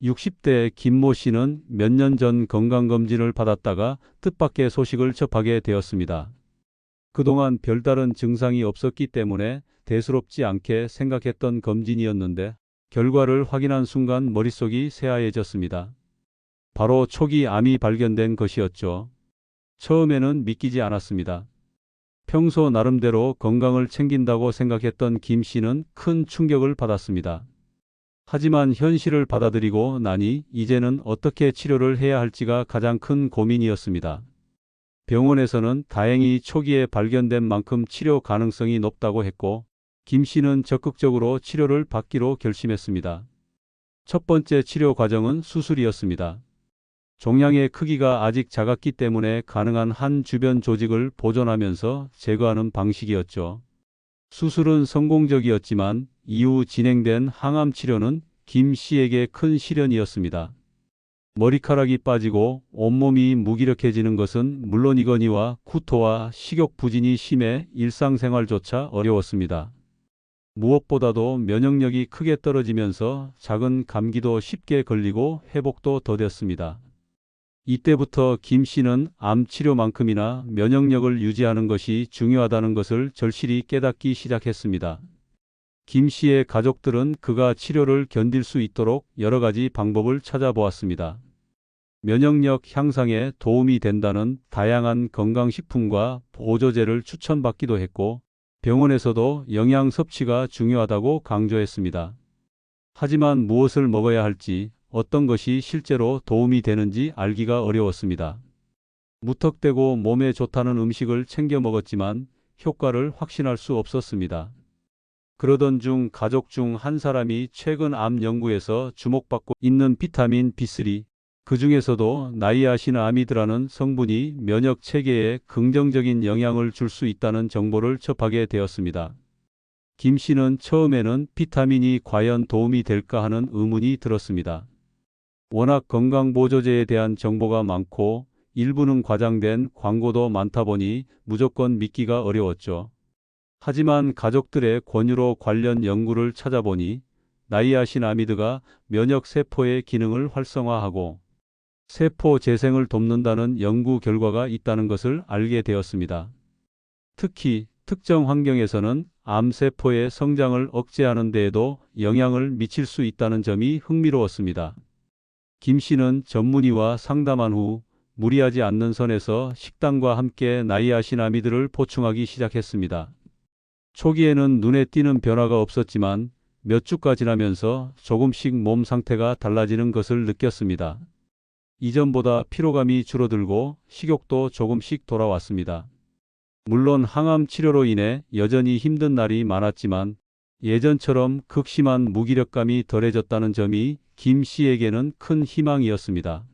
60대 김모 씨는 몇 년 전 건강검진을 받았다가 뜻밖의 소식을 접하게 되었습니다. 그동안 별다른 증상이 없었기 때문에 대수롭지 않게 생각했던 검진이었는데 결과를 확인한 순간 머릿속이 새하얘졌습니다. 바로 초기 암이 발견된 것이었죠. 처음에는 믿기지 않았습니다. 평소 나름대로 건강을 챙긴다고 생각했던 김 씨는 큰 충격을 받았습니다. 하지만 현실을 받아들이고 나니 이제는 어떻게 치료를 해야 할지가 가장 큰 고민이었습니다. 병원에서는 다행히 초기에 발견된 만큼 치료 가능성이 높다고 했고, 김 씨는 적극적으로 치료를 받기로 결심했습니다. 첫 번째 치료 과정은 수술이었습니다. 종양의 크기가 아직 작았기 때문에 가능한 한 주변 조직을 보존하면서 제거하는 방식이었죠. 수술은 성공적이었지만 이후 진행된 항암 치료는 김 씨에게 큰 시련이었습니다. 머리카락이 빠지고 온몸이 무기력해지는 것은 물론이거니와 구토와 식욕 부진이 심해 일상생활조차 어려웠습니다. 무엇보다도 면역력이 크게 떨어지면서 작은 감기도 쉽게 걸리고 회복도 더뎠습니다. 이때부터 김 씨는 암 치료만큼이나 면역력을 유지하는 것이 중요하다는 것을 절실히 깨닫기 시작했습니다. 김 씨의 가족들은 그가 치료를 견딜 수 있도록 여러 가지 방법을 찾아보았습니다. 면역력 향상에 도움이 된다는 다양한 건강식품과 보조제를 추천받기도 했고, 병원에서도 영양 섭취가 중요하다고 강조했습니다. 하지만 무엇을 먹어야 할지, 어떤 것이 실제로 도움이 되는지 알기가 어려웠습니다. 무턱대고 몸에 좋다는 음식을 챙겨 먹었지만 효과를 확신할 수 없었습니다. 그러던 중 가족 중 한 사람이 최근 암 연구에서 주목받고 있는 비타민 B3, 그 중에서도 나이아신아미드라는 성분이 면역 체계에 긍정적인 영향을 줄 수 있다는 정보를 접하게 되었습니다. 김 씨는 처음에는 비타민이 과연 도움이 될까 하는 의문이 들었습니다. 워낙 건강보조제에 대한 정보가 많고 일부는 과장된 광고도 많다 보니 무조건 믿기가 어려웠죠. 하지만 가족들의 권유로 관련 연구를 찾아보니 나이아신아미드가 면역세포의 기능을 활성화하고 세포 재생을 돕는다는 연구 결과가 있다는 것을 알게 되었습니다. 특히 특정 환경에서는 암세포의 성장을 억제하는 데에도 영향을 미칠 수 있다는 점이 흥미로웠습니다. 김 씨는 전문의와 상담한 후 무리하지 않는 선에서 식단과 함께 나이아신아미드를 보충하기 시작했습니다. 초기에는 눈에 띄는 변화가 없었지만 몇 주가 지나면서 조금씩 몸 상태가 달라지는 것을 느꼈습니다. 이전보다 피로감이 줄어들고 식욕도 조금씩 돌아왔습니다. 물론 항암 치료로 인해 여전히 힘든 날이 많았지만 예전처럼 극심한 무기력감이 덜해졌다는 점이 김 씨에게는 큰 희망이었습니다.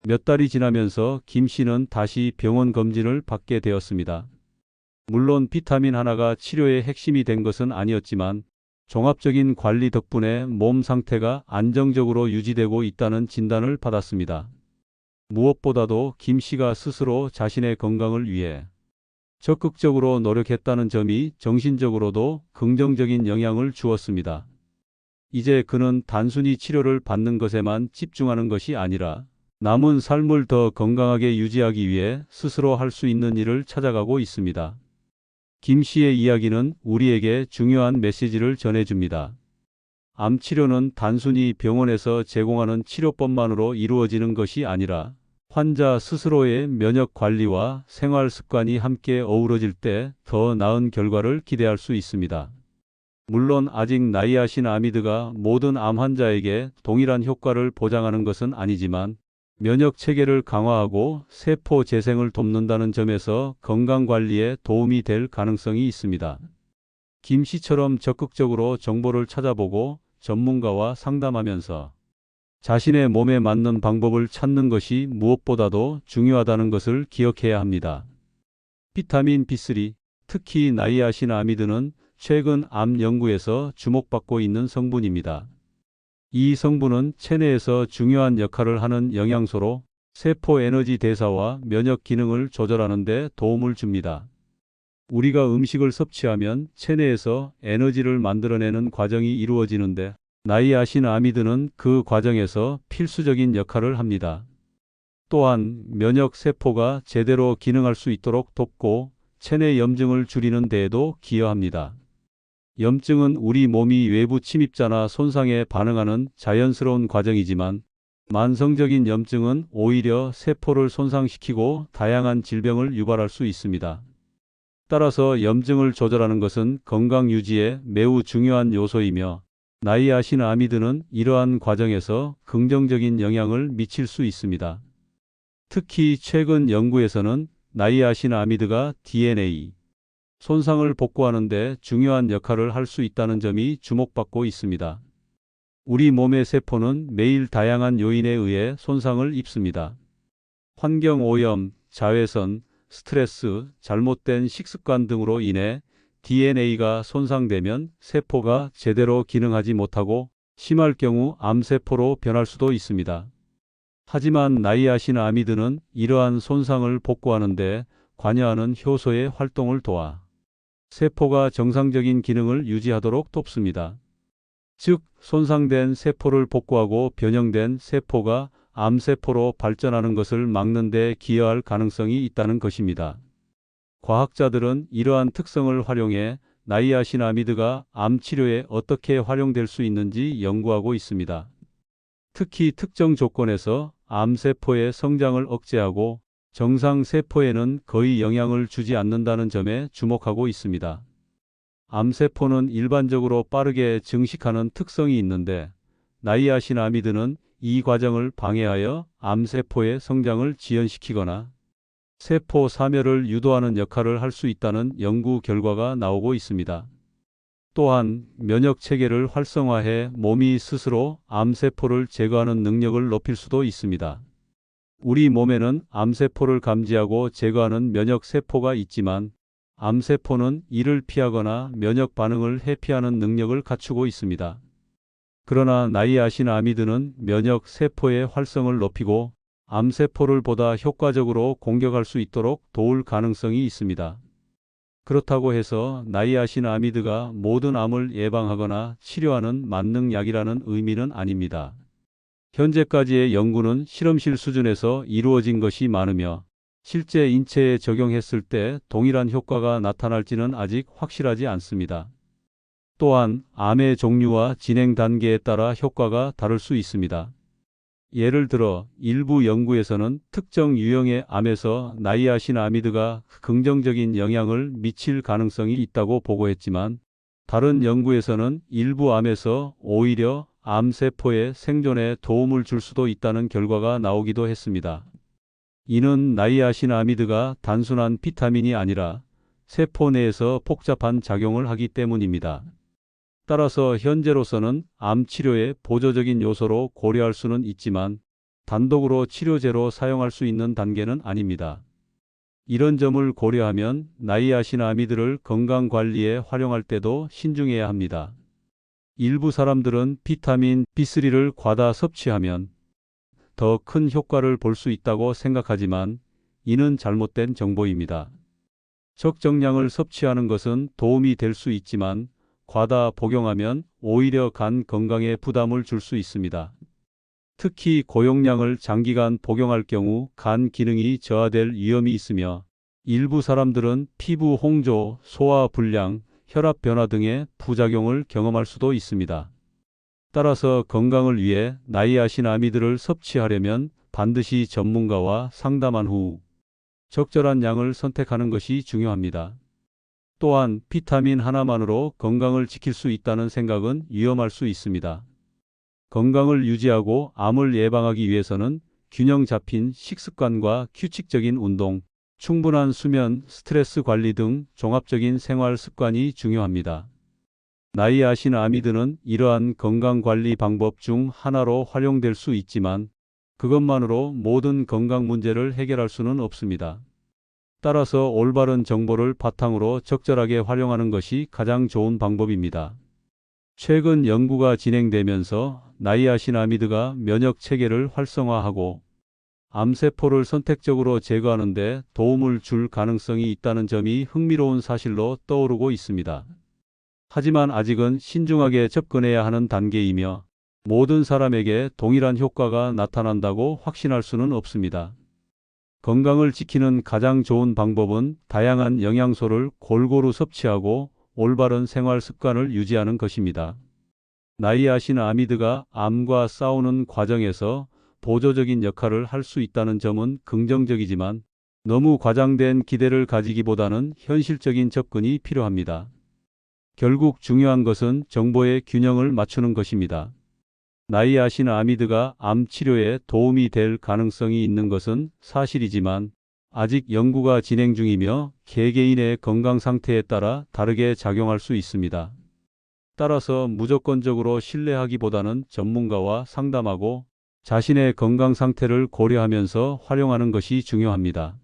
몇 달이 지나면서 김 씨는 다시 병원 검진을 받게 되었습니다. 물론 비타민 하나가 치료의 핵심이 된 것은 아니었지만 종합적인 관리 덕분에 몸 상태가 안정적으로 유지되고 있다는 진단을 받았습니다. 무엇보다도 김 씨가 스스로 자신의 건강을 위해 적극적으로 노력했다는 점이 정신적으로도 긍정적인 영향을 주었습니다. 이제 그는 단순히 치료를 받는 것에만 집중하는 것이 아니라 남은 삶을 더 건강하게 유지하기 위해 스스로 할 수 있는 일을 찾아가고 있습니다. 김 씨의 이야기는 우리에게 중요한 메시지를 전해줍니다. 암 치료는 단순히 병원에서 제공하는 치료법만으로 이루어지는 것이 아니라 환자 스스로의 면역 관리와 생활 습관이 함께 어우러질 때 더 나은 결과를 기대할 수 있습니다. 물론 아직 나이아신아미드가 모든 암 환자에게 동일한 효과를 보장하는 것은 아니지만 면역 체계를 강화하고 세포 재생을 돕는다는 점에서 건강관리에 도움이 될 가능성이 있습니다. 김 씨처럼 적극적으로 정보를 찾아보고 전문가와 상담하면서 자신의 몸에 맞는 방법을 찾는 것이 무엇보다도 중요하다는 것을 기억해야 합니다. 비타민 B3, 특히 나이아신아미드는 최근 암 연구에서 주목받고 있는 성분입니다. 이 성분은 체내에서 중요한 역할을 하는 영양소로 세포 에너지 대사와 면역 기능을 조절하는 데 도움을 줍니다. 우리가 음식을 섭취하면 체내에서 에너지를 만들어내는 과정이 이루어지는데 나이아신아미드는 그 과정에서 필수적인 역할을 합니다. 또한 면역 세포가 제대로 기능할 수 있도록 돕고 체내 염증을 줄이는 데에도 기여합니다. 염증은 우리 몸이 외부 침입자나 손상에 반응하는 자연스러운 과정이지만 만성적인 염증은 오히려 세포를 손상시키고 다양한 질병을 유발할 수 있습니다. 따라서 염증을 조절하는 것은 건강 유지에 매우 중요한 요소이며 나이아신아미드는 이러한 과정에서 긍정적인 영향을 미칠 수 있습니다. 특히 최근 연구에서는 나이아신아미드가 DNA 손상을 복구하는 데 중요한 역할을 할 수 있다는 점이 주목받고 있습니다. 우리 몸의 세포는 매일 다양한 요인에 의해 손상을 입습니다. 환경 오염, 자외선, 스트레스, 잘못된 식습관 등으로 인해 DNA가 손상되면 세포가 제대로 기능하지 못하고 심할 경우 암세포로 변할 수도 있습니다. 하지만 나이아신아미드는 이러한 손상을 복구하는 데 관여하는 효소의 활동을 도와 세포가 정상적인 기능을 유지하도록 돕습니다. 즉, 손상된 세포를 복구하고 변형된 세포가 암세포로 발전하는 것을 막는 데 기여할 가능성이 있다는 것입니다. 과학자들은 이러한 특성을 활용해 나이아신아미드가 암 치료에 어떻게 활용될 수 있는지 연구하고 있습니다. 특히 특정 조건에서 암세포의 성장을 억제하고 정상 세포에는 거의 영향을 주지 않는다는 점에 주목하고 있습니다. 암세포는 일반적으로 빠르게 증식하는 특성이 있는데 나이아신아미드는 이 과정을 방해하여 암세포의 성장을 지연시키거나 세포 사멸을 유도하는 역할을 할 수 있다는 연구 결과가 나오고 있습니다. 또한 면역 체계를 활성화해 몸이 스스로 암세포를 제거하는 능력을 높일 수도 있습니다. 우리 몸에는 암세포를 감지하고 제거하는 면역 세포가 있지만 암세포는 이를 피하거나 면역 반응을 회피하는 능력을 갖추고 있습니다. 그러나 나이아신아미드는 면역 세포의 활성을 높이고 암세포를 보다 효과적으로 공격할 수 있도록 도울 가능성이 있습니다. 그렇다고 해서 나이아신아미드가 모든 암을 예방하거나 치료하는 만능약이라는 의미는 아닙니다. 현재까지의 연구는 실험실 수준에서 이루어진 것이 많으며 실제 인체에 적용했을 때 동일한 효과가 나타날지는 아직 확실하지 않습니다. 또한 암의 종류와 진행 단계에 따라 효과가 다를 수 있습니다. 예를 들어 일부 연구에서는 특정 유형의 암에서 나이아신아미드가 긍정적인 영향을 미칠 가능성이 있다고 보고했지만 다른 연구에서는 일부 암에서 오히려 암세포의 생존에 도움을 줄 수도 있다는 결과가 나오기도 했습니다. 이는 나이아신아미드가 단순한 비타민이 아니라 세포 내에서 복잡한 작용을 하기 때문입니다. 따라서 현재로서는 암 치료의 보조적인 요소로 고려할 수는 있지만 단독으로 치료제로 사용할 수 있는 단계는 아닙니다. 이런 점을 고려하면 나이아신아미드를 건강관리에 활용할 때도 신중해야 합니다. 일부 사람들은 비타민 B3를 과다 섭취하면 더 큰 효과를 볼 수 있다고 생각하지만 이는 잘못된 정보입니다. 적정량을 섭취하는 것은 도움이 될 수 있지만 과다 복용하면 오히려 간 건강에 부담을 줄 수 있습니다. 특히 고용량을 장기간 복용할 경우 간 기능이 저하될 위험이 있으며 일부 사람들은 피부 홍조, 소화 불량, 혈압 변화 등의 부작용을 경험할 수도 있습니다. 따라서 건강을 위해 나이아신아미드를 섭취하려면 반드시 전문가와 상담한 후 적절한 양을 선택하는 것이 중요합니다. 또한 비타민 하나만으로 건강을 지킬 수 있다는 생각은 위험할 수 있습니다. 건강을 유지하고 암을 예방하기 위해서는 균형 잡힌 식습관과 규칙적인 운동, 충분한 수면, 스트레스 관리 등 종합적인 생활 습관이 중요합니다. 나이아신아미드는 이러한 건강관리 방법 중 하나로 활용될 수 있지만 그것만으로 모든 건강 문제를 해결할 수는 없습니다. 따라서 올바른 정보를 바탕으로 적절하게 활용하는 것이 가장 좋은 방법입니다. 최근 연구가 진행되면서 나이아신아미드가 면역 체계를 활성화하고 암세포를 선택적으로 제거하는 데 도움을 줄 가능성이 있다는 점이 흥미로운 사실로 떠오르고 있습니다. 하지만 아직은 신중하게 접근해야 하는 단계이며 모든 사람에게 동일한 효과가 나타난다고 확신할 수는 없습니다. 건강을 지키는 가장 좋은 방법은 다양한 영양소를 골고루 섭취하고 올바른 생활 습관을 유지하는 것입니다. 나이아신아미드가 암과 싸우는 과정에서 보조적인 역할을 할 수 있다는 점은 긍정적이지만 너무 과장된 기대를 가지기보다는 현실적인 접근이 필요합니다. 결국 중요한 것은 정보의 균형을 맞추는 것입니다. 나이아신아미드가 암 치료에 도움이 될 가능성이 있는 것은 사실이지만 아직 연구가 진행 중이며 개개인의 건강 상태에 따라 다르게 작용할 수 있습니다. 따라서 무조건적으로 신뢰하기보다는 전문가와 상담하고 자신의 건강 상태를 고려하면서 활용하는 것이 중요합니다.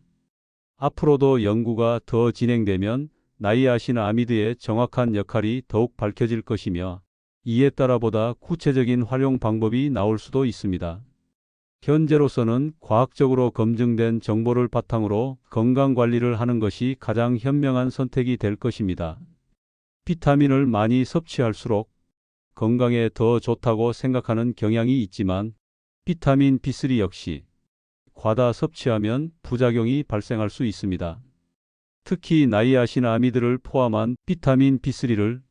앞으로도 연구가 더 진행되면 나이아신아미드의 정확한 역할이 더욱 밝혀질 것이며 이에 따라 보다 구체적인 활용 방법이 나올 수도 있습니다. 현재로서는 과학적으로 검증된 정보를 바탕으로 건강관리를 하는 것이 가장 현명한 선택이 될 것입니다. 비타민을 많이 섭취할수록 건강에 더 좋다고 생각하는 경향이 있지만 비타민 B3 역시 과다 섭취하면 부작용이 발생할 수 있습니다. 특히 나이아신아미드를 포함한 비타민 B3를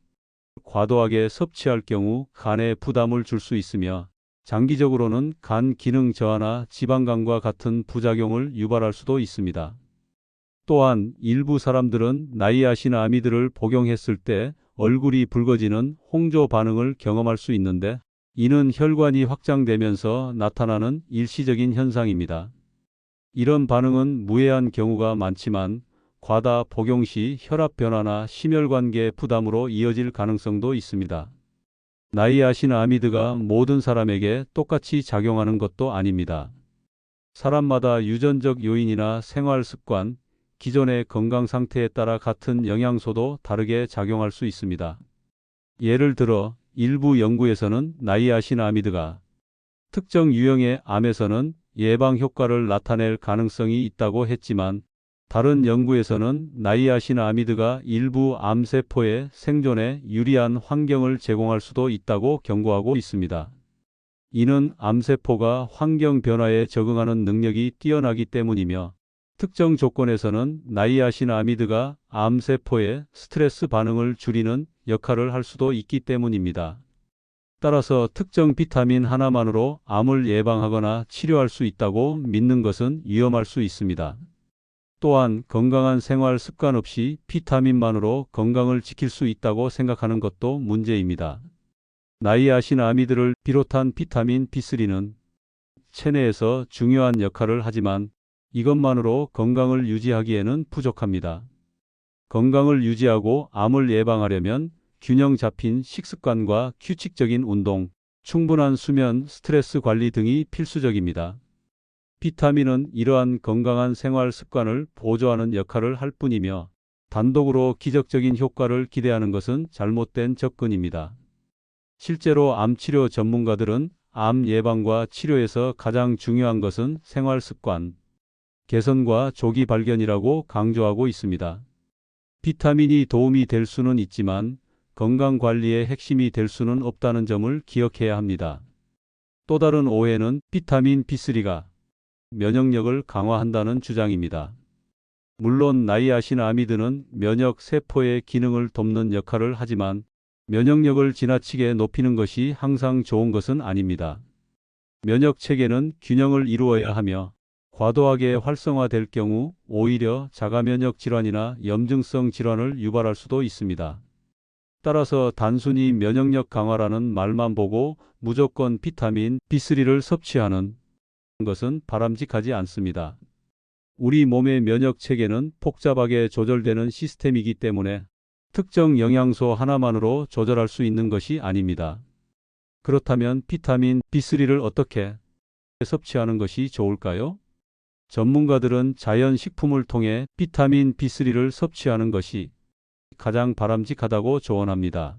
과도하게 섭취할 경우 간에 부담을 줄 수 있으며 장기적으로는 간 기능 저하나 지방간과 같은 부작용을 유발할 수도 있습니다. 또한 일부 사람들은 나이아신아미드를 복용했을 때 얼굴이 붉어지는 홍조 반응을 경험할 수 있는데 이는 혈관이 확장되면서 나타나는 일시적인 현상입니다. 이런 반응은 무해한 경우가 많지만 과다 복용 시 혈압 변화나 심혈관계 부담으로 이어질 가능성도 있습니다. 나이아신아미드가 모든 사람에게 똑같이 작용하는 것도 아닙니다. 사람마다 유전적 요인이나 생활 습관, 기존의 건강 상태에 따라 같은 영양소도 다르게 작용할 수 있습니다. 예를 들어 일부 연구에서는 나이아신아미드가 특정 유형의 암에서는 예방 효과를 나타낼 가능성이 있다고 했지만 다른 연구에서는 나이아신아미드가 일부 암세포의 생존에 유리한 환경을 제공할 수도 있다고 경고하고 있습니다. 이는 암세포가 환경 변화에 적응하는 능력이 뛰어나기 때문이며 특정 조건에서는 나이아신아미드가 암세포의 스트레스 반응을 줄이는 역할을 할 수도 있기 때문입니다. 따라서 특정 비타민 하나만으로 암을 예방하거나 치료할 수 있다고 믿는 것은 위험할 수 있습니다. 또한 건강한 생활 습관 없이 비타민만으로 건강을 지킬 수 있다고 생각하는 것도 문제입니다. 나이아신아미드를 비롯한 비타민 B3는 체내에서 중요한 역할을 하지만 이것만으로 건강을 유지하기에는 부족합니다. 건강을 유지하고 암을 예방하려면 균형 잡힌 식습관과 규칙적인 운동, 충분한 수면, 스트레스 관리 등이 필수적입니다. 비타민은 이러한 건강한 생활 습관을 보조하는 역할을 할 뿐이며 단독으로 기적적인 효과를 기대하는 것은 잘못된 접근입니다. 실제로 암치료 전문가들은 암 예방과 치료에서 가장 중요한 것은 생활 습관 개선과 조기 발견이라고 강조하고 있습니다. 비타민이 도움이 될 수는 있지만 건강 관리의 핵심이 될 수는 없다는 점을 기억해야 합니다. 또 다른 오해는 비타민 B3가 면역력을 강화한다는 주장입니다. 물론 나이아신아미드는 면역 세포의 기능을 돕는 역할을 하지만 면역력을 지나치게 높이는 것이 항상 좋은 것은 아닙니다. 면역 체계는 균형을 이루어야 하며 과도하게 활성화될 경우 오히려 자가면역 질환이나 염증성 질환을 유발할 수도 있습니다. 따라서 단순히 면역력 강화라는 말만 보고 무조건 비타민 B3를 섭취하는 것은 바람직하지 않습니다. 우리 몸의 면역 체계는 복잡하게 조절되는 시스템이기 때문에 특정 영양소 하나만으로 조절할 수 있는 것이 아닙니다. 그렇다면 비타민 B3를 어떻게 섭취하는 것이 좋을까요? 전문가들은 자연 식품을 통해 비타민 B3를 섭취하는 것이 가장 바람직하다고 조언합니다.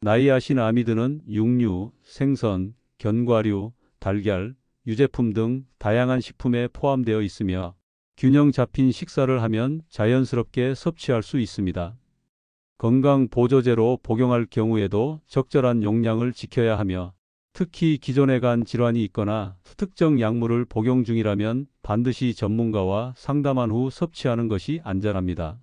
나이아신아미드는 육류, 생선, 견과류, 달걀, 유제품 등 다양한 식품에 포함되어 있으며 균형 잡힌 식사를 하면 자연스럽게 섭취할 수 있습니다. 건강보조제로 복용할 경우에도 적절한 용량을 지켜야 하며 특히 기존에 간 질환이 있거나 특정 약물을 복용 중이라면 반드시 전문가와 상담한 후 섭취하는 것이 안전합니다.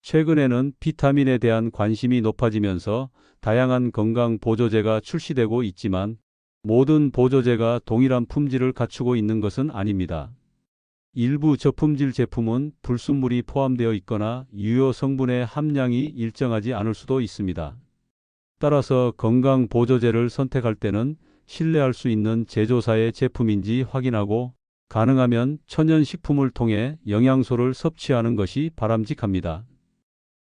최근에는 비타민에 대한 관심이 높아지면서 다양한 건강보조제가 출시되고 있지만 모든 보조제가 동일한 품질을 갖추고 있는 것은 아닙니다. 일부 저품질 제품은 불순물이 포함되어 있거나 유효 성분의 함량이 일정하지 않을 수도 있습니다. 따라서 건강보조제를 선택할 때는 신뢰할 수 있는 제조사의 제품인지 확인하고 가능하면 천연식품을 통해 영양소를 섭취하는 것이 바람직합니다.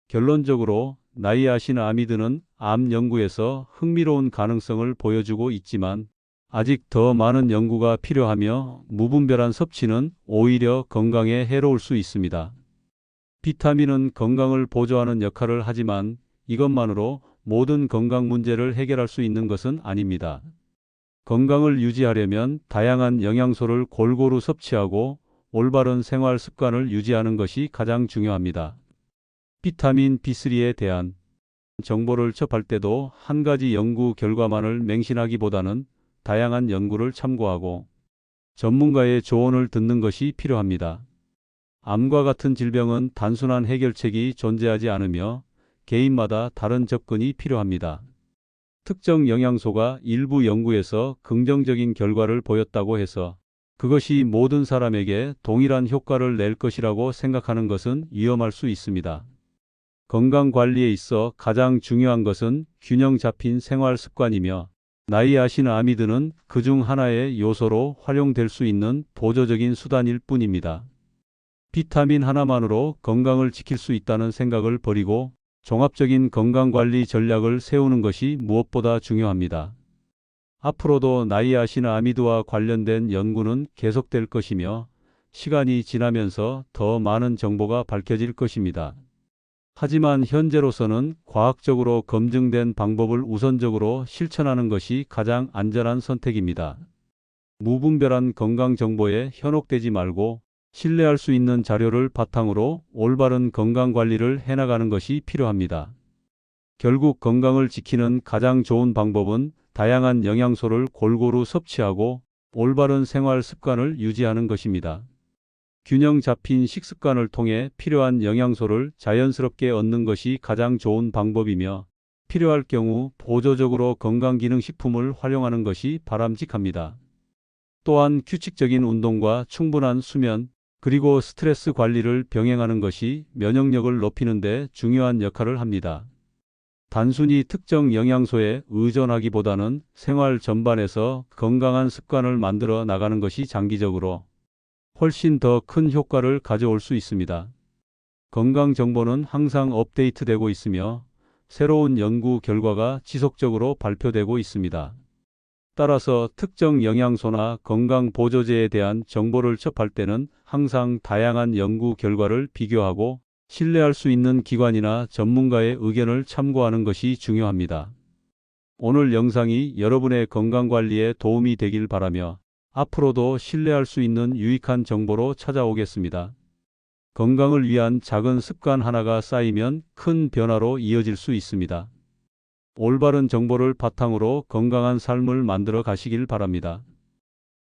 결론적으로 나이아신아미드는 암 연구에서 흥미로운 가능성을 보여주고 있지만 아직 더 많은 연구가 필요하며 무분별한 섭취는 오히려 건강에 해로울 수 있습니다. 비타민은 건강을 보조하는 역할을 하지만 이것만으로 모든 건강 문제를 해결할 수 있는 것은 아닙니다. 건강을 유지하려면 다양한 영양소를 골고루 섭취하고 올바른 생활 습관을 유지하는 것이 가장 중요합니다. 비타민 B3에 대한 정보를 접할 때도 한 가지 연구 결과만을 맹신하기보다는 다양한 연구를 참고하고 전문가의 조언을 듣는 것이 필요합니다. 암과 같은 질병은 단순한 해결책이 존재하지 않으며 개인마다 다른 접근이 필요합니다. 특정 영양소가 일부 연구에서 긍정적인 결과를 보였다고 해서 그것이 모든 사람에게 동일한 효과를 낼 것이라고 생각하는 것은 위험할 수 있습니다. 건강관리에 있어 가장 중요한 것은 균형 잡힌 생활 습관이며 나이아신아미드는 그중 하나의 요소로 활용될 수 있는 보조적인 수단일 뿐입니다. 비타민 하나만으로 건강을 지킬 수 있다는 생각을 버리고 종합적인 건강관리 전략을 세우는 것이 무엇보다 중요합니다. 앞으로도 나이아신아미드와 관련된 연구는 계속될 것이며 시간이 지나면서 더 많은 정보가 밝혀질 것입니다. 하지만 현재로서는 과학적으로 검증된 방법을 우선적으로 실천하는 것이 가장 안전한 선택입니다. 무분별한 건강 정보에 현혹되지 말고 신뢰할 수 있는 자료를 바탕으로 올바른 건강 관리를 해나가는 것이 필요합니다. 결국 건강을 지키는 가장 좋은 방법은 다양한 영양소를 골고루 섭취하고 올바른 생활 습관을 유지하는 것입니다. 균형 잡힌 식습관을 통해 필요한 영양소를 자연스럽게 얻는 것이 가장 좋은 방법이며 필요할 경우 보조적으로 건강기능식품을 활용하는 것이 바람직합니다. 또한 규칙적인 운동과 충분한 수면, 그리고 스트레스 관리를 병행하는 것이 면역력을 높이는 데 중요한 역할을 합니다. 단순히 특정 영양소에 의존하기보다는 생활 전반에서 건강한 습관을 만들어 나가는 것이 장기적으로 훨씬 더 큰 효과를 가져올 수 있습니다. 건강 정보는 항상 업데이트되고 있으며 새로운 연구 결과가 지속적으로 발표되고 있습니다. 따라서 특정 영양소나 건강 보조제에 대한 정보를 접할 때는 항상 다양한 연구 결과를 비교하고 신뢰할 수 있는 기관이나 전문가의 의견을 참고하는 것이 중요합니다. 오늘 영상이 여러분의 건강관리에 도움이 되길 바라며 앞으로도 신뢰할 수 있는 유익한 정보로 찾아오겠습니다. 건강을 위한 작은 습관 하나가 쌓이면 큰 변화로 이어질 수 있습니다. 올바른 정보를 바탕으로 건강한 삶을 만들어 가시길 바랍니다.